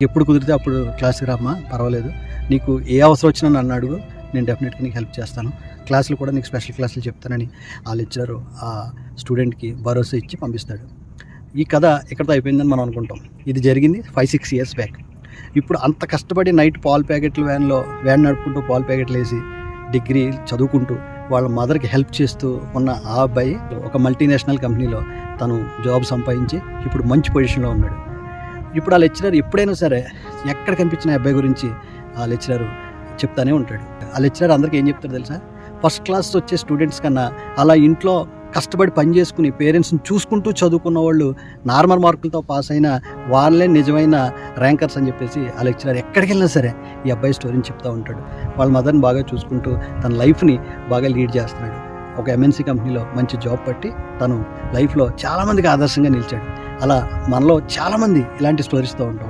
ఎప్పుడు కుదిరితే అప్పుడు క్లాస్‌కి రామ్మా పర్వాలేదు. నీకు ఏ అవసరం వచ్చినా నన్ను అడుగు. నేను డెఫినెట్‌గా నీకు హెల్ప్ చేస్తాను. క్లాసులు కూడా నీకు స్పెషల్ క్లాసులు చెప్తానని ఆ లెక్చరరు ఆ స్టూడెంట్‌కి భరోసా ఇచ్చి పంపిస్తాడు. ఈ కథ ఇక్కడితో అయిపోయిందని మనం అనుకుంటాం. ఇది జరిగింది 5, 6 ఇయర్స్ బ్యాక్. ఇప్పుడు అంత కష్టపడి నైట్ పాలు ప్యాకెట్లు వ్యాన్ నడుపుకుంటూ పాలు ప్యాకెట్లేసి డిగ్రీ చదువుకుంటూ వాళ్ళ మదర్‌కి హెల్ప్ చేస్తూ ఉన్న ఆ అబ్బాయి ఒక మల్టీనేషనల్ కంపెనీలో తను జాబ్ సంపాదించి ఇప్పుడు మంచి పొజిషన్‌లో ఉన్నాడు. ఇప్పుడు ఆ లెక్చరర్ ఎప్పుడైనా సరే ఎక్కడ కనిపించిన అబ్బాయి గురించి ఆ లెక్చరర్ చెప్తానే ఉంటాడు. ఆ లెక్చరర్ అందరికీ ఏం చెప్తాడు తెలుసా? ఫస్ట్ క్లాస్ వచ్చే స్టూడెంట్స్ కన్నా అలా ఇంట్లో కష్టపడి పని చేసుకుని పేరెంట్స్ని చూసుకుంటూ చదువుకున్న వాళ్ళు నార్మల్ మార్కులతో పాస్ అయిన వాళ్ళే నిజమైన ర్యాంకర్స్ అని చెప్పేసి ఆ లెక్చరర్ ఎక్కడికి వెళ్ళినా సరే ఈ అబ్బాయి స్టోరీని చెప్తూ ఉంటాడు. వాళ్ళ మదర్ని బాగా చూసుకుంటూ తన లైఫ్ని బాగా లీడ్ చేస్తున్నాడు. ఒక ఎంఎన్సీ కంపెనీలో మంచి జాబ్ పట్టి తను లైఫ్లో చాలామందికి ఆదర్శంగా నిలిచాడు. అలా మనలో చాలామంది ఇలాంటి స్టోరీస్తో ఉంటాం.